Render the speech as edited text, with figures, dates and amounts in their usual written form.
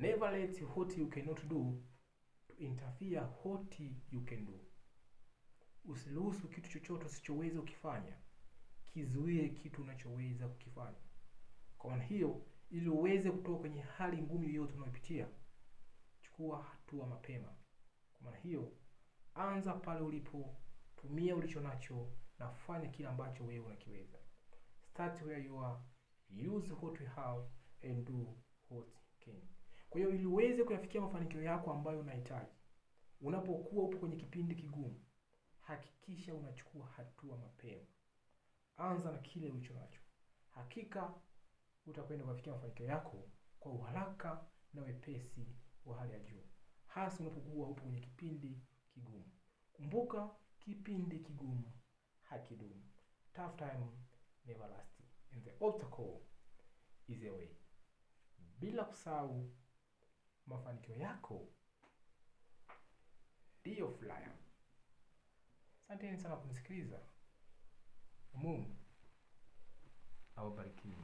Never let what you cannot do to interfere what you can do. Usiruhusu kitu chochote usichoweza ukifanya kizuie kitu unachoweza kukifanya. Kwa maana hiyo, ili uweze kutoka kwenye hali ngumu yoyote unayopitia, chukua hatua mapema. Kwa maana hiyo, anza pale ulipo, tumia ulicho nacho na fanya kile ambacho wewe unakiweza. Start where you are, use what you have and do what you can. Kwa hiyo ili uweze kuyafikia mafanikio yako ambayo unahitaji, unapokuwa upo kwenye kipindi kigumu, hakikisha unachukua hatua mapema. Anza na kile ulicho nacho. Hakika utakwenda kufikia mafanikio yako kwa uharaka na wepesi wa hali ya juu. Hasa unapokuwa upo kwenye kipindi kigumu. Kumbuka, kipindi kigumu hakidumu. Tough time never lasts. And the obstacle is a way. Bila kusahau, mafanikio yako ndiyo flyer. Asanteni sana kunisikiliza. Mungu awabariki.